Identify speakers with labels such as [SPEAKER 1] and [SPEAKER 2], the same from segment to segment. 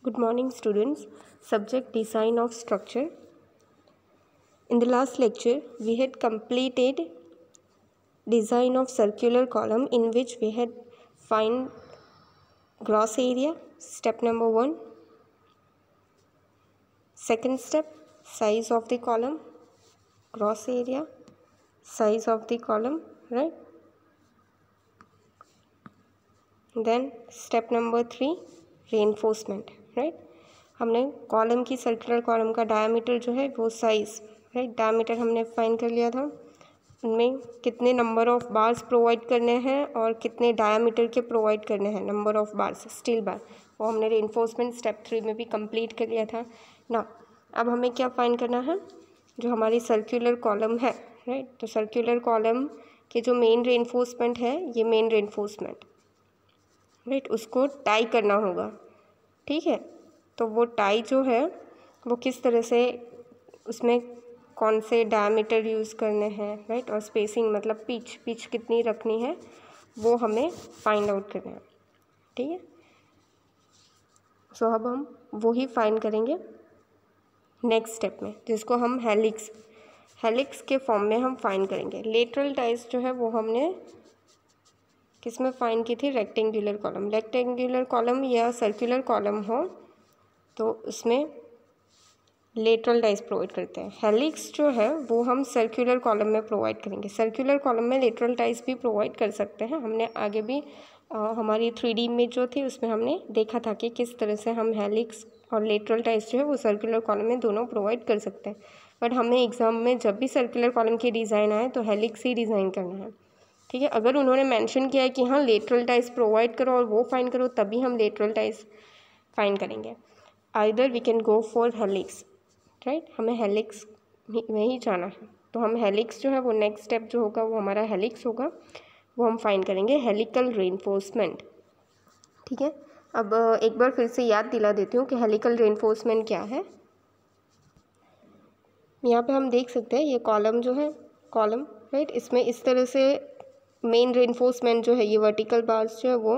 [SPEAKER 1] Good morning, students. Subject design of structure. In the last lecture, we had completed design of circular column in which we had find gross area, step number 1. Second step, size of the column, gross area, size of the column, right? Then step number 3, reinforcement, right? हमने column की circular column का diameter जो है वो size, right, diameter हमने fine कर लिया था। उनमें कितने नंबर ऑफ बार्स प्रोवाइड करने हैं और कितने डायमीटर के प्रोवाइड करने हैं, number of bars, steel bar, वो हमने रेनफोर्समेंट स्टेप 3 में भी कंप्लीट कर लिया था ना। अब हमें क्या फाइन करना है, जो हमारी सर्कुलर कॉलम है, राइट, तो सर्कुलर कॉलम के जो मेन रेनफोर्समेंट है, ये मेन रेनफोर्समेंट, राइट, उसको टाई करना होगा, ठीक है। तो वो टाई जो है वो किस तरह से, उसमें कौन से डायमीटर यूज़ करने हैं, राइट, और स्पेसिंग मतलब पिच कितनी रखनी है, वो हमें फाइंड आउट करना है, ठीक है। सो अब हम वही फाइंड करेंगे नेक्स्ट स्टेप में, जिसको हम हेलिक्स के फॉर्म में हम फाइंड करेंगे। लेटरल टाइज जो है वो हमने किस में फाइंड की थी, रेक्टेंगुलर कॉलम या सर्कुलर कॉलम हो तो उसमें लेटरल टाइज प्रोवाइड करते हैं। हेलिक्स जो है वो हम सर्कुलर कॉलम में प्रोवाइड करेंगे। सर्कुलर कॉलम में लेटरल टाइज भी प्रोवाइड कर सकते हैं। हमने आगे भी हमारी 3D में जो थी उसमें हमने देखा था कि किस तरह से हम हेलिक्स और लेटरल टाइज जो है वो सर्कुलर कॉलम में दोनों प्रोवाइड कर सकते हैं। बट हमें एग्जाम में जब भी सर्कुलर कॉलम की डिज़ाइन आए तो हेलिक्स ही डिज़ाइन करना है, ठीक है। अगर उन्होंने मेंशन किया है कि हाँ लेटरल टाइज प्रोवाइड करो और वो फाइंड करो, तभी हम लेटरल टाइज फाइंड करेंगे। Either we can go for helix, right, हमें हेलिक्स में ही जाना है। तो हम हेलिक्स जो है वो नेक्स्ट स्टेप जो होगा वो हमारा हेलिक्स होगा, वो हम फाइंड करेंगे हेलिकल रेनफोर्समेंट, ठीक है। अब एक बार फिर से याद दिला देती हूँ कि हेलिकल रेनफोर्समेंट क्या है। यहाँ पे हम देख सकते हैं ये कॉलम जो है, कॉलम, राइट, इसमें इस तरह से मेन रेनफोर्समेंट जो है, ये वर्टिकल बार्स जो है वो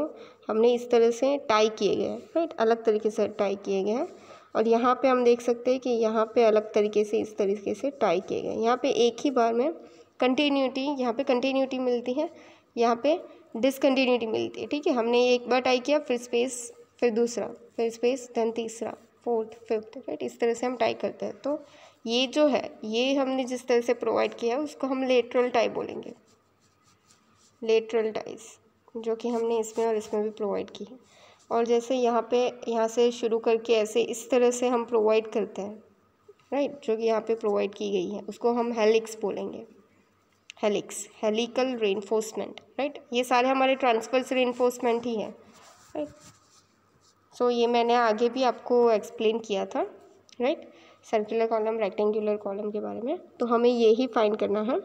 [SPEAKER 1] हमने इस तरह से टाई किए गए हैं, राइट, अलग तरीके से टाई किए गए हैं। और यहाँ पे हम देख सकते हैं कि यहाँ पे अलग तरीके से इस तरीके से टाई किए गए। यहाँ पे एक ही बार में कंटिन्यूटी, यहाँ पे कंटिन्यूटी मिलती है, यहाँ पे डिसकंटिन्यूटी मिलती है, ठीक है। हमने ये एक बार टाई किया, फिर स्पेस, फिर दूसरा, फिर स्पेस, देन तीसरा, फोर्थ, फिफ्थ, राइट, इस तरह से हम टाई करते हैं। तो ये जो है, ये हमने जिस तरह से प्रोवाइड किया है उसको हम लेटरल टाई बोलेंगे, लेटरल टाइज, जो कि हमने इसमें और इसमें भी प्रोवाइड की है। और जैसे यहाँ पे, यहाँ से शुरू करके ऐसे इस तरह से हम प्रोवाइड करते हैं, राइट, जो कि यहाँ पे प्रोवाइड की गई है उसको हम हेलिक्स बोलेंगे, हेलिक्स, हेलिकल रेनफोर्समेंट, राइट। ये सारे हमारे ट्रांसवर्स रेनफोर्समेंट ही है, राइट। सो ये मैंने आगे भी आपको एक्सप्लेन किया था, right, circular column, rectangular column के बारे में। तो हमें ये ही फाइंड करना है,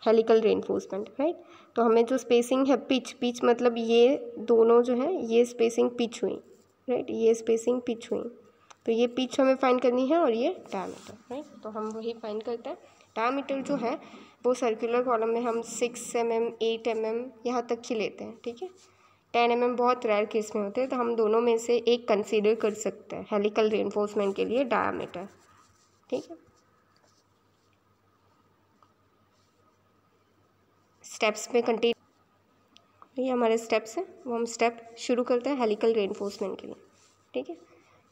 [SPEAKER 1] हेलिकल रेनफोर्समेंट, राइट। तो हमें जो स्पेसिंग है, पिच मतलब ये दोनों जो है ये स्पेसिंग पिच हुई, राइट, ये स्पेसिंग पिच हुई, तो ये पिच हमें फाइंड करनी है और ये डायमीटर, राइट। तो हम वही फाइंड करते हैं। डायमीटर जो है वो सर्कुलर कॉलम में हम 6 mm 8 mm यहाँ तक ही लेते हैं, ठीक है। 10 mm बहुत रेयर केस में होते हैं, तो हम दोनों में से एक कंसीडर कर सकते हैं हेलिकल रेनफोर्समेंट के लिए डायमीटर, ठीक है। स्टेप्स में कंटिन्यू, ये हमारे स्टेप्स हैं, वो हम स्टेप शुरू करते हैं हेलिकल रेनफोर्समेंट के लिए, ठीक है।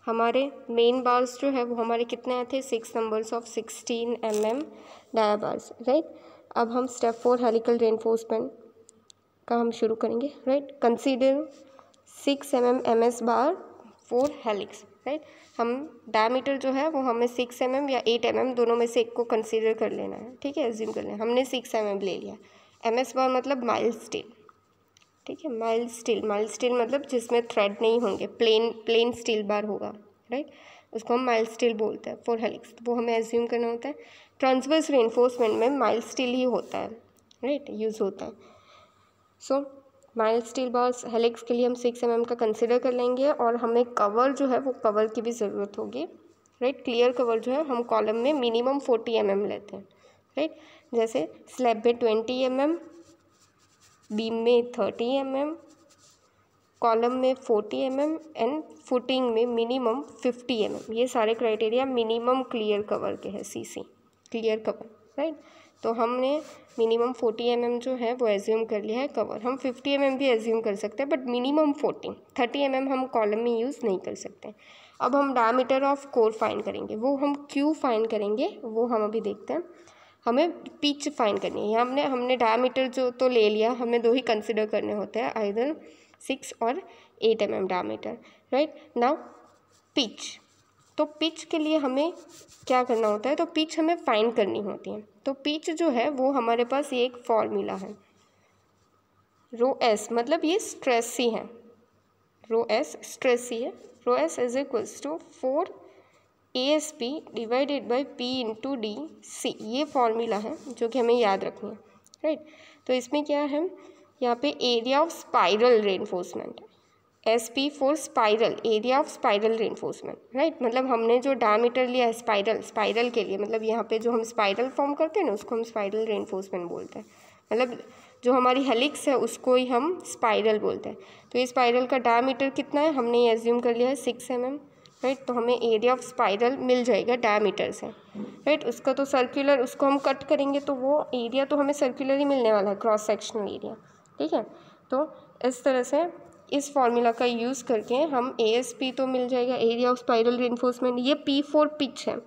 [SPEAKER 1] हमारे मेन बार्स जो है वो हमारे कितने आए थे, 6 numbers of 16 mm dia bars, right. अब हम स्टेप 4 हेलिकल रेनफोर्समेंट का हम शुरू करेंगे, right. Consider 6 mm MS bar for helix, right. हम डायमीटर जो है वो हमें 6 mm या 8 mm दोनों में से एक को कंसीडर कर लेना है, ठीक है, एज्यूम कर लेना। हमने 6 mm ले लिया। MS बार मतलब माइल्ड स्टील, ठीक है, माइल्ड स्टील मतलब जिसमें थ्रेड नहीं होंगे, प्लेन स्टील बार होगा, राइट, उसको हम माइल्ड स्टील बोलते हैं फॉर हेलिक्स। तो वो हमें एज्यूम करना होता है। ट्रांसवर्स रेनफोर्समेंट में माइल्ड स्टील ही होता है, राइट, यूज़ होता है। सो माइल्ड स्टील बार्स हेलिक्स के लिए हम 6 mm का कंसिडर कर लेंगे। और हमें कवर जो है वो कवर की भी ज़रूरत होगी, राइट। क्लियर कवर जो है हम कॉलम में मिनिमम 40 mm लेते हैं, राइट। जैसे स्लैब में 20 mm, बीम में 30 mm, कॉलम में 40 mm एंड फुटिंग में मिनिमम 50 mm। ये सारे क्राइटेरिया मिनिमम क्लियर कवर के हैं, सीसी क्लियर कवर, राइट। तो हमने मिनिमम 40 mm जो है वो एज्यूम कर लिया है कवर। हम 50 mm भी एज्यूम कर सकते हैं, बट मिनिमम 30 mm हम कॉलम में यूज़ नहीं कर सकते। अब हम डायमीटर ऑफ कोर फाइंड करेंगे। वो हम क्यों फाइंड करेंगे वो हम अभी देखते हैं। हमें पिच फाइंड करनी है। हमने डायमीटर जो तो ले लिया, हमें 2 ही कंसिडर करने होते हैं, आइदर 6 और 8 mm diameter, right. Now pitch, तो पिच के लिए हमें क्या करना होता है, तो पिच हमें फाइंड करनी होती है। तो पिच जो है वो हमारे पास ये एक फॉर्मूला है, रो एस, मतलब ये स्ट्रेस ही है, रो एस स्ट्रेस ही है। Rho S is equals to 4 ASP divided by P into D C, ये फॉर्मूला है जो कि हमें याद रखनी है, राइट। तो इसमें क्या है, यहाँ पे area of spiral reinforcement, SP for spiral, area of spiral reinforcement, right. मतलब हमने जो डायमीटर लिया है स्पाइरल के लिए, मतलब यहाँ पे जो हम स्पाइरल फॉर्म करते हैं ना उसको हम स्पाइरल रेनफोर्समेंट बोलते हैं। मतलब जो हमारी हेलिक्स है उसको ही हम स्पाइरल बोलते हैं। तो ये स्पाइरल का डायमीटर कितना है, हमने ये एज्यूम कर लिया है 6 mm, राइट। तो हमें एरिया ऑफ स्पाइरल मिल जाएगा डायमीटर से, राइट। उसका तो सर्कुलर, उसको हम कट करेंगे तो वो एरिया तो हमें सर्कुलर ही मिलने वाला है, क्रॉस सेक्शनल एरिया, ठीक है। तो इस तरह से इस फॉर्मूला का यूज़ करके हम ASP तो मिल जाएगा, एरिया ऑफ स्पाइरल रेनफोर्समेंट। ये P4 पिच है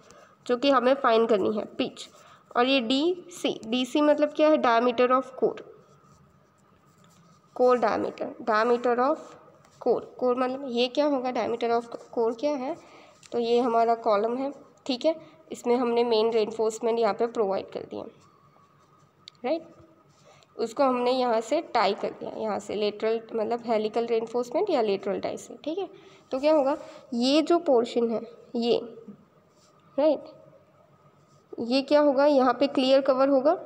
[SPEAKER 1] जो कि हमें फाइंड करनी है, पिच। और ये DC मतलब क्या है, diameter of core diameter of core मतलब ये क्या होगा, डायमीटर ऑफ कोर क्या है, तो ये हमारा कॉलम है, ठीक है। इसमें हमने मेन रेनफोर्समेंट यहाँ पे प्रोवाइड कर दिया, राइट। उसको हमने यहाँ से टाई कर दिया, यहाँ से लेटरल मतलब हेलिकल रेनफोर्समेंट या लेटरल टाई से, ठीक है। तो क्या होगा, ये जो पोर्शन है ये, राइट, ये क्या होगा, यहाँ पे क्लियर कवर होगा,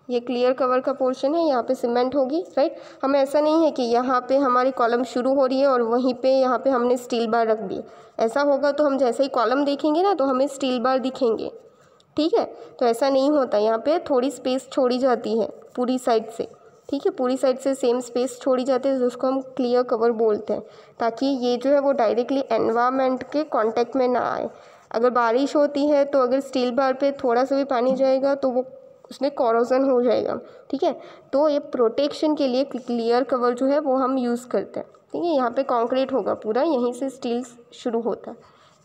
[SPEAKER 1] ये क्लियर कवर का पोर्शन है, यहाँ पे सीमेंट होगी, राइट। हमें ऐसा नहीं है कि यहाँ पे हमारी कॉलम शुरू हो रही है और वहीं पे यहाँ पे हमने स्टील बार रख दी। ऐसा होगा तो हम जैसे ही कॉलम देखेंगे ना तो हमें स्टील बार दिखेंगे, ठीक है। तो ऐसा नहीं होता, यहाँ पे थोड़ी स्पेस छोड़ी जाती है पूरी साइड से, ठीक है, पूरी साइड से सेम स्पेस छोड़ी जाती है, जिसको हम क्लियर कवर बोलते हैं, ताकि ये जो है वो डायरेक्टली एनवायरनमेंट के कांटेक्ट में ना आए। अगर बारिश होती है तो अगर स्टील बार पे थोड़ा सा भी पानी जाएगा तो वो उसमें कोरोजन हो जाएगा, ठीक है। तो ये प्रोटेक्शन के लिए क्लियर कवर जो है वो हम यूज़ करते हैं, ठीक है। यहाँ पे कंक्रीट होगा पूरा, यहीं से स्टील शुरू होता है।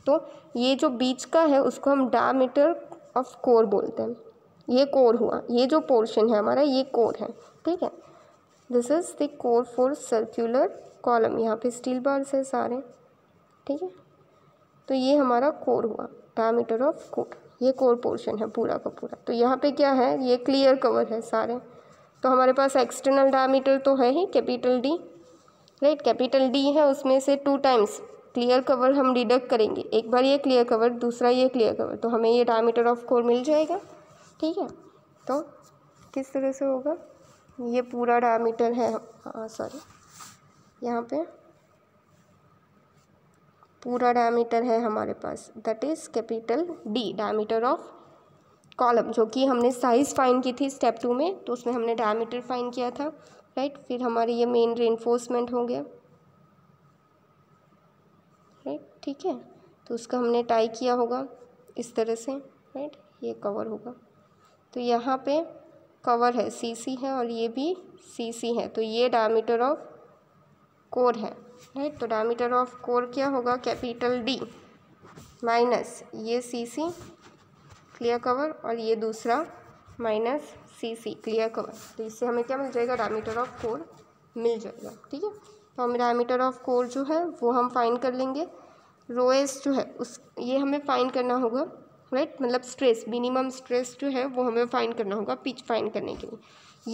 [SPEAKER 1] तो ये जो बीच का है उसको हम डायमीटर ऑफ कोर बोलते हैं। ये कोर हुआ, ये जो पोर्शन है हमारा ये कोर है, ठीक है। This is the core for circular column, यहाँ पे स्टील बार्स है सारे, ठीक है। तो ये हमारा कोर हुआ, डायमीटर ऑफ कोर, ये कोर पोर्शन है पूरा का पूरा। तो यहाँ पे क्या है, ये क्लियर कवर है सारे। तो हमारे पास एक्सटर्नल डायमीटर तो है ही capital D, right, capital D है, उसमें से 2 टाइम्स क्लियर कवर हम डिडक्ट करेंगे, एक बार ये क्लियर कवर दूसरा ये क्लियर कवर, तो हमें ये डायमीटर ऑफ कोर मिल जाएगा, ठीक है। तो किस तरह से होगा, ये पूरा डायमीटर है, हाँ सॉरी, यहाँ पे पूरा डायमीटर है हमारे पास, that is capital D, diameter of column, जो कि हमने साइज़ फाइंड की थी स्टेप 2 में, तो उसमें हमने डायमीटर फाइंड किया था, राइट। फिर हमारी ये मेन रेनफोर्समेंट हो गया, राइट, ठीक है। तो उसका हमने टाई किया होगा इस तरह से, राइट, ये कवर होगा। तो यहाँ पे कवर है, CC है और ये भी CC है, तो ये डायमीटर ऑफ कोर है, राइट। तो डायमीटर ऑफ कोर क्या होगा, कैपिटल D माइनस ये CC क्लियर कवर और ये दूसरा माइनस CC क्लियर कवर। तो इससे हमें क्या मिल जाएगा, डायमीटर ऑफ कोर मिल जाएगा, ठीक है। तो हम डायमीटर ऑफ कोर जो है वो हम फाइंड कर लेंगे। रो एस जो है उस ये हमें फाइंड करना होगा, राइट, मतलब स्ट्रेस, मिनिमम स्ट्रेस जो है वो हमें फाइंड करना होगा पिच फाइंड करने के लिए।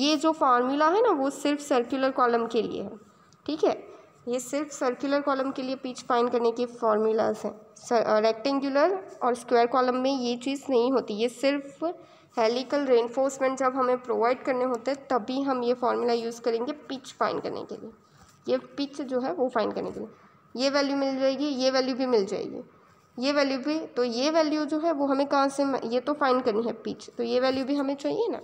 [SPEAKER 1] ये जो फार्मूला है ना वो सिर्फ सर्कुलर कॉलम के लिए है, ठीक है। ये सिर्फ सर्कुलर कॉलम के लिए पिच फाइंड करने के फॉर्मूलाज हैं। रेक्टेंगुलर और स्क्वायर कॉलम में ये चीज़ नहीं होती, ये सिर्फ हेलिकल रेनफोर्समेंट जब हमें प्रोवाइड करने होते हैं तभी हम ये फार्मूला यूज़ करेंगे पिच फाइंड करने के लिए। ये पिच जो है वो फाइंड करने के लिए ये वैल्यू मिल जाएगी, ये वैल्यू भी मिल जाएगी, ये वैल्यू भी। तो ये वैल्यू जो है वो हमें कहाँ से, ये तो फाइंड करनी है पिच, तो ये वैल्यू भी हमें चाहिए ना।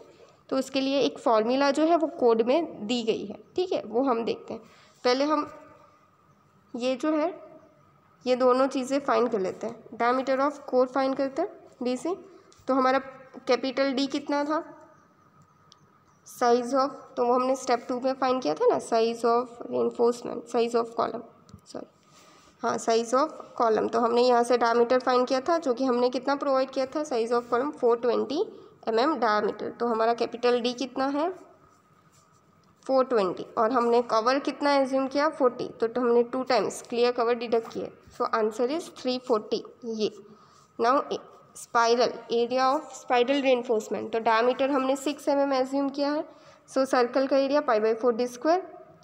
[SPEAKER 1] तो उसके लिए एक फॉर्मूला जो है वो कोड में दी गई है, ठीक है, वो हम देखते हैं। पहले हम ये जो है ये दोनों चीज़ें फाइंड कर लेते हैं। डायमीटर ऑफ कोर फाइंड करते हैं DC। तो हमारा कैपिटल D कितना था, साइज ऑफ, तो वो हमने स्टेप 2 में फाइंड किया था ना, size of reinforcement, size of column, sorry हाँ साइज ऑफ कॉलम। तो हमने यहाँ से डायमीटर फाइंड किया था, जो कि हमने कितना प्रोवाइड किया था, size of column 420 mm diameter. तो हमारा कैपिटल D कितना है 420, और हमने कवर कितना एज्यूम किया 40, तो हमने 2 टाइम्स क्लियर कवर डिडक्ट किए। सो आंसर इज 340 ये। Now spiral, area of spiral reinforcement, तो डायमीटर हमने 6 mm एज्यूम किया है। सो सर्कल का एरिया π/4d²,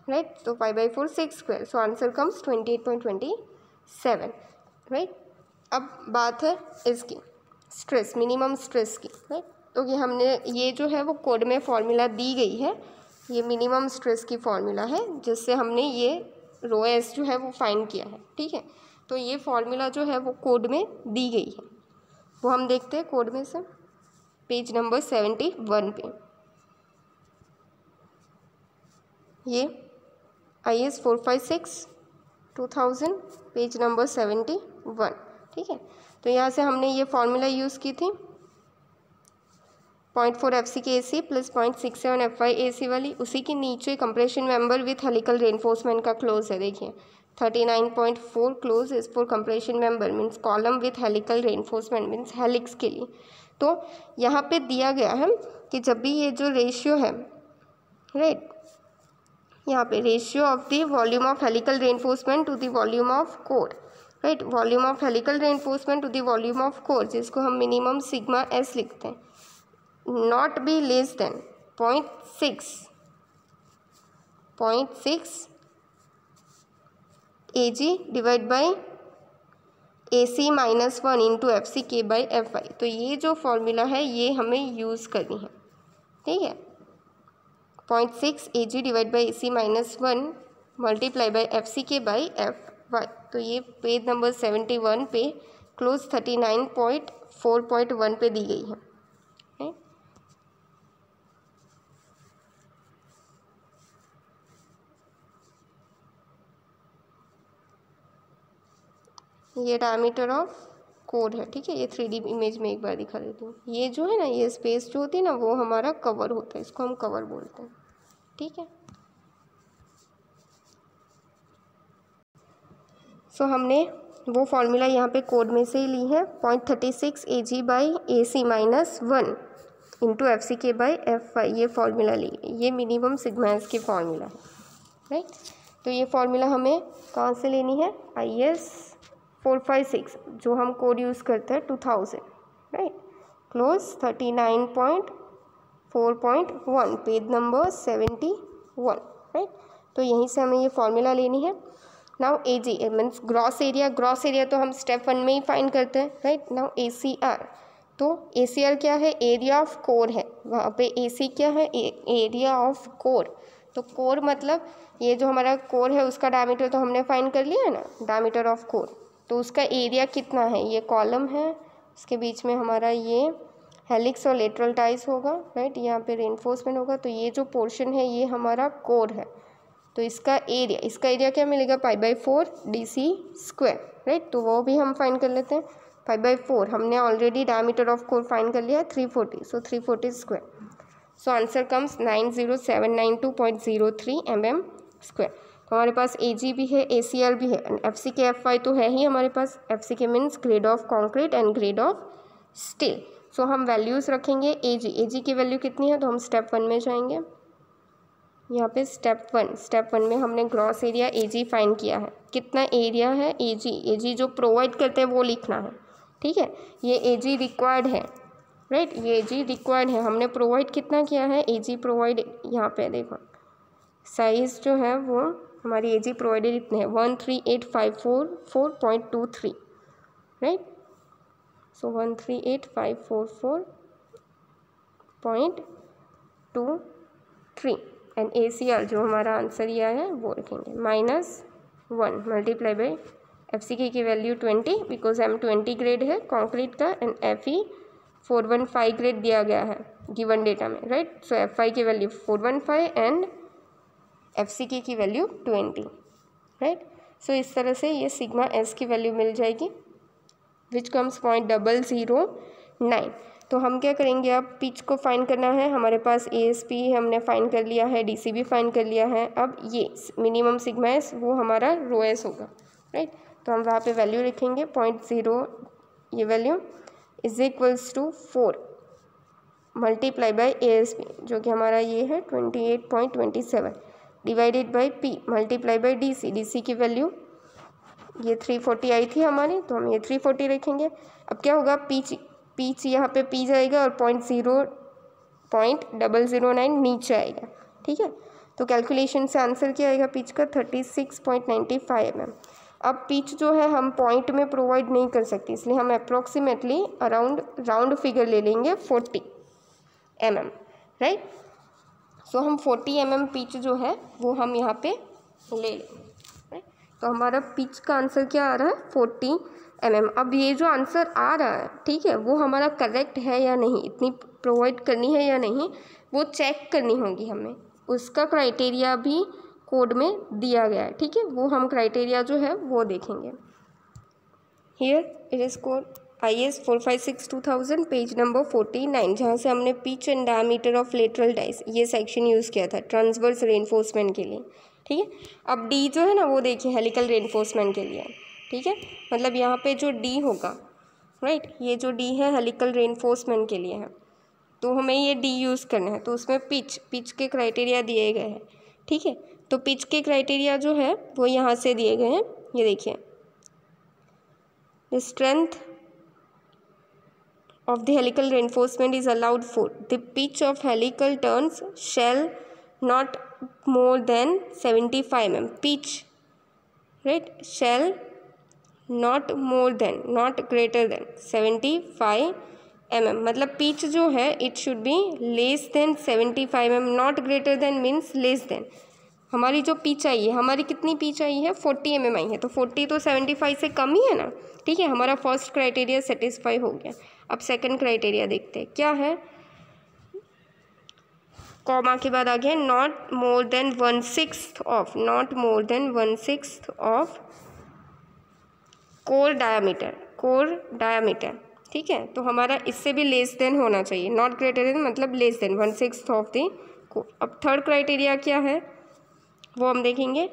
[SPEAKER 1] राइट, तो π/4 6², सो आंसर कम्स 28.27, राइट। अब बात है इसकी स्ट्रेस, मिनिमम स्ट्रेस की, राइट। तो ये हमने ये जो है वो कोड में फॉर्मूला दी गई है, ये मिनिमम स्ट्रेस की फॉर्मूला है जिससे हमने ये ρS जो है वो फाइंड किया है, ठीक है। तो ये फॉर्मूला जो है वो कोड में दी गई है, वो हम देखते हैं कोड में से पेज नंबर 71 पे। ये IS 456/2000 पेज नंबर 71, ठीक है। तो यहाँ से हमने ये फॉर्मूला यूज़ की थी 0.4 FCK-AC प्लस 0.67 FY-AC वाली। उसी के नीचे compression member with helical reinforcement का क्लोज है, देखिए 39.4 close is for compression member means column with helical reinforcement means helix के लिए। तो यहाँ पे दिया गया है कि जब भी ये जो रेशियो है, राइट, यहाँ पे ratio of the volume of helical reinforcement to the volume of core, right, volume of helical reinforcement to the volume of core, जिसको हम मिनिमम सिग्मा S लिखते हैं, not be less than 0.6 AG divide by AC -1 into FCK/FY। तो ये जो formula है ये हमें यूज़ करनी है, ठीक है। 0.6 AG divide by AC -1 multiply by FCK/FY। तो ये पेज नंबर 71 पे क्लोज 39.4.1 पे दी गई है। ये डायमीटर ऑफ कोर है, ठीक है। ये 3D इमेज में एक बार दिखा देती हूँ। ये जो है ना, ये स्पेस जो होती है ना, वो हमारा कवर होता है, इसको हम कवर बोलते हैं, ठीक है। सो हमने वो फॉर्मूला यहाँ पे कोड में से ही ली है, 0.36 AG/AC -1 इंटू FCK/FY, ये फॉर्मूला ली है, ये मिनिमम सिग्मा S की फॉर्मूला है, राइट। तो ये फॉर्मूला हमें कहाँ से लेनी है, IS 456 जो हम कोड यूज़ करते हैं 2000, right, close 39.4.1 page number 71, right. तो यहीं से हमें ये फॉर्मूला लेनी है। Now AG means gross area, gross area तो हम स्टेप 1 में ही फाइंड करते हैं, राइट। नाउ ACR, तो ACR क्या है, एरिया ऑफ कोर है, वहाँ पे AC क्या है, एरिया ऑफ कोर। तो कोर मतलब ये जो हमारा कोर है उसका डायमीटर तो हमने फाइंड कर लिया है ना, डायमीटर ऑफ कोर, तो उसका एरिया कितना है, ये कॉलम है, उसके बीच में हमारा ये हेलिक्स और लेटरल टाइज होगा, राइट, यहाँ पे रेनफोर्समेंट होगा। तो ये जो पोर्शन है ये हमारा कोर है, तो इसका एरिया क्या मिलेगा, π/4 DC², राइट। तो वो भी हम फाइंड कर लेते हैं, π/4 हमने already diameter of core find कर लिया है 340, सो 340²। So answer comes 90792.03 mm²। तो हमारे पास AG भी है, ACR भी है, एंड FCK/FY तो है ही हमारे पास। FCK means grade of concrete and grade of steel. So हम वैल्यूज़ रखेंगे AG की वैल्यू कितनी है, तो हम स्टेप 1 में जाएंगे। यहाँ पे स्टेप 1 में हमने ग्रॉस एरिया AG फाइंड किया है, कितना एरिया है AG जो प्रोवाइड करते हैं वो लिखना है, ठीक है। ये AG रिक्वायर्ड है, राइट, ये AG रिक्वायर्ड है, हमने प्रोवाइड कितना किया है, AG प्रोवाइड, यहाँ पे देखो साइज़ जो है वो हमारी AG प्रोवाइडेड इतने हैं 138,544.23, राइट। सो 138,544.23 एंड ACR जो हमारा आंसर यह है वो रखेंगे -1 मल्टीप्लाई बाई FCK की वैल्यू 20 बिकॉज M20 ग्रेड है कंक्रीट का, एंड FE 415 ग्रेड दिया गया है गिवन डेटा में, राइट। सो FI की वैल्यू 415 एंड FCK की वैल्यू 20, राइट। सो इस तरह से ये सिग्मा एस की वैल्यू मिल जाएगी विच कम्स 0.009। तो हम क्या करेंगे, अब पिच को फाइंड करना है। हमारे पास ASP हमने फाइंड कर लिया है, DC भी फाइंड कर लिया है। अब ये मिनिमम सिग्मा एस वो हमारा रो एस होगा, राइट। तो हम वहाँ पे वैल्यू लिखेंगे 0.0, ये value is equals to 4 multiply by ASP जो कि हमारा ये है 28.27 divided by P multiply by DC की वैल्यू ये 340 आई थी हमारी, तो हम ये 340 रखेंगे। अब क्या होगा, पीच यहाँ पे P जाएगा और 0.009 नीचे आएगा, ठीक है। तो कैलकुलेशन से आंसर क्या आएगा पिच का 36.95 mm। अब पिच जो है हम पॉइंट में प्रोवाइड नहीं कर सकते, इसलिए हम अप्रॉक्सीमेटली राउंड फिगर ले लेंगे 40 mm, राइट। सो हम 40 mm पिच जो है वो हम यहाँ पे ले लेंगे, राइट। तो हमारा पिच का आंसर क्या आ रहा है 40 mm। अब ये जो आंसर आ रहा है, ठीक है, वो हमारा करेक्ट है या नहीं, इतनी प्रोवाइड करनी है या नहीं, वो चेक करनी होगी हमें। उसका क्राइटेरिया भी कोड में दिया गया है, ठीक है, वो हम क्राइटेरिया जो है वो देखेंगे। Here it is code IS 456/2000 page number 49, जहाँ से हमने pitch and diameter of lateral dice ये सेक्शन यूज़ किया था ट्रांसवर्स रेनफोर्समेंट के लिए, ठीक है। अब D जो है ना वो देखिए हेलिकल रेनफोर्समेंट के लिए, ठीक है, मतलब यहाँ पे जो D होगा, राइट, ये जो D है हेलिकल रेनफोर्समेंट के लिए है, तो हमें ये D यूज़ करना है। तो उसमें पिच के क्राइटेरिया दिए गए हैं, ठीक है। तो पिच के क्राइटेरिया जो है वो यहाँ से दिए गए हैं, ये देखिए, the strength of the helical reinforcement is allowed for the pitch of helical turns shall not more than 75 mm pitch, right, shall not more than not greater than 75 mm, मतलब पिच जो है it should be less than 75 mm, not greater than means less than। हमारी जो pitch आई है, हमारी कितनी pitch आई है 40 mm आई है, तो 40 तो 75 से कम ही है ना, ठीक है। हमारा फर्स्ट क्राइटेरिया सेटिस्फाई हो गया। अब सेकंड क्राइटेरिया देखते हैं क्या है, कॉमा के बाद आ गया not more than 1/6 of, not more than 1/6 of core diameter, ठीक है। तो हमारा इससे भी लेस देन होना चाहिए, नॉट ग्रेटर देन मतलब less than 1/6 of the core. अब थर्ड क्राइटेरिया क्या है वो हम देखेंगे,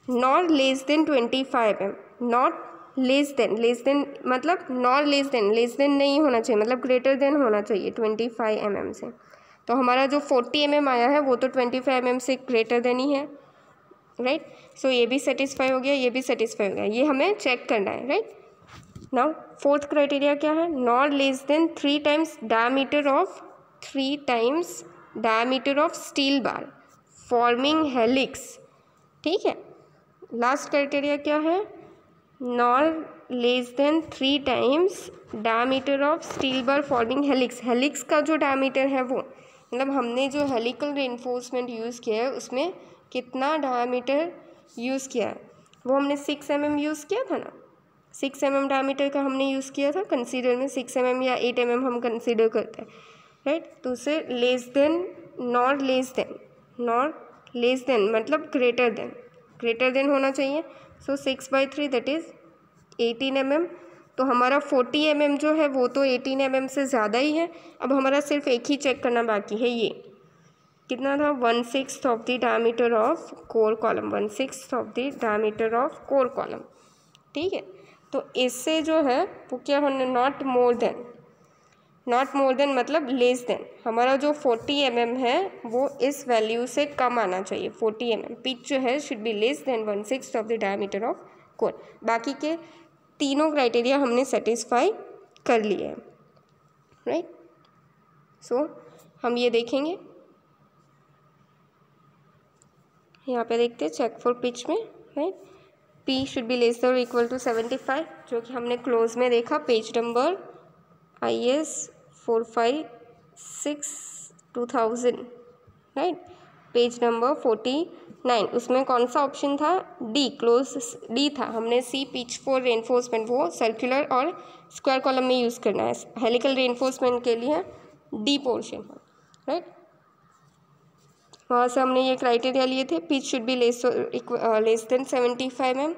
[SPEAKER 1] not less than 25 mm, not less than मतलब नॉट लेस देन नहीं होना चाहिए, मतलब ग्रेटर देन होना चाहिए 25 mm से। तो हमारा जो 40 mm आया है वो तो 25 mm से ग्रेटर देन ही है, राइट। सो ये भी सेटिस्फाई हो गया, ये भी सेटिस्फाई हो गया, ये हमें चेक करना है, राइट। नाउ फोर्थ क्राइटेरिया क्या है, not less than 3 times diameter of steel bar forming helix, ठीक है। लास्ट क्राइटेरिया क्या है, not less than 3 times diameter of steel bar forming helix का जो डायमीटर है वो, मतलब हमने जो हेलिकल रेनफोर्समेंट यूज़ किया है उसमें कितना डायमीटर यूज़ किया है, वो हमने 6 mm यूज़ किया था ना, 6 mm डायमीटर का हमने यूज़ किया था। कंसीडर में 6 mm या 8 mm हम कंसीडर करते हैं, राइट। तो उसे less than, not less than मतलब ग्रेटर देन होना चाहिए। सो 6/3 दैट इज़ 18 mm। तो हमारा 40 mm जो है वो तो 18 mm से ज़्यादा ही है। अब हमारा सिर्फ एक ही चेक करना बाकी है, ये कितना था 1/6 of the diameter of core column, 1/6 of the diameter of core column, ठीक है। तो इससे जो है वो क्या होना, नॉट मोर देन मतलब लेस देन, हमारा जो 40 mm है वो इस वैल्यू से कम आना चाहिए 40 mm। पिच जो है should be less then 1/6 of the diameter of core. बाकी के तीनों क्राइटेरिया हमने सेटिस्फाई कर लिए हैं, राइट। सो हम ये देखेंगे, यहाँ पे देखते हैं चेक फॉर पिच में, right, P should be less than equal to 75 जो कि हमने क्लोज में देखा page number IS 456/2000, right, page number 49। उसमें कौन सा ऑप्शन था, D, क्लोज D था। हमने C पिच फॉर रेनफोर्समेंट वो सर्कुलर और स्क्वायर कॉलम में यूज़ करना है, हेलिकल रेनफोर्समेंट के लिए D पोर्शन है, राइट। वहाँ से हमने ये क्राइटेरिया लिए थे, pitch should be less then 75 mm,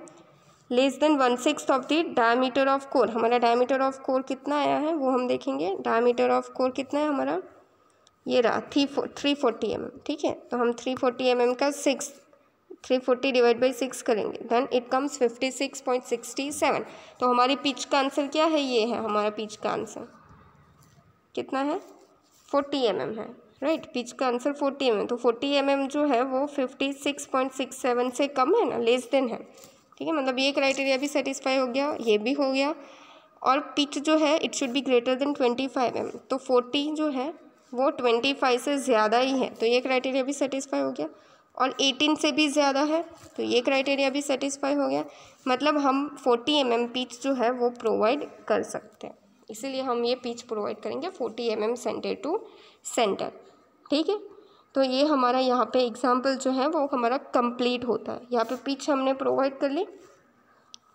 [SPEAKER 1] less than 1/6 of the diameter of core. हमारा डायमीटर ऑफ कोर कितना आया है वो हम देखेंगे। डायमीटर ऑफ कोर कितना है हमारा, ये रहा 340 mm, ठीक है। तो हम 340 mm का 340 डिवाइड बाई 6 करेंगे, देन इट कम्स 56.67। तो हमारी पिच का आंसर क्या है, ये है हमारा पिच का आंसर कितना है, 40 mm है, राइट। पिच का आंसर 40 mm, तो 40 mm जो है वो 56.67 से कम है ना, लेस देन है, ठीक है। मतलब ये क्राइटेरिया भी सेटिस्फाई हो गया, ये भी हो गया। और पिच जो है it should be greater than 25 mm, तो 40 जो है वो 25 से ज़्यादा ही है, तो ये क्राइटेरिया भी सेटिस्फाई हो गया। और 18 से भी ज़्यादा है, तो ये क्राइटेरिया भी सेटिस्फाई हो गया। मतलब हम 40 mm पिच जो है वो प्रोवाइड कर सकते हैं, इसीलिए हम ये पिच प्रोवाइड करेंगे 40 mm सेंटर टू सेंटर, ठीक है। तो ये हमारा यहाँ पे एग्जाम्पल जो है वो हमारा कंप्लीट होता है। यहाँ पे पिच हमने प्रोवाइड कर ली,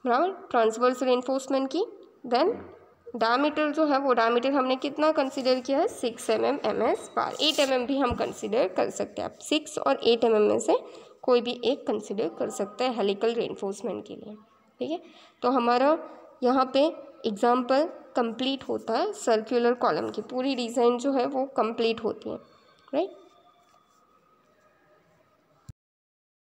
[SPEAKER 1] बराबर, ट्रांसवर्स रेनफोर्समेंट की। देन डायमीटर जो है वो डायमीटर हमने कितना कंसीडर किया है, 6 mm MS बार। 8 mm भी हम कंसीडर कर सकते हैं, आप 6 और 8 mm में से कोई भी एक कंसीडर कर सकते हैं हेलिकल रेनफोर्समेंट के लिए, ठीक है। तो हमारा यहाँ पे एग्जाम्पल कंप्लीट होता है, सर्कुलर कॉलम की पूरी डिज़ाइन जो है वो कंप्लीट होती है, राइट।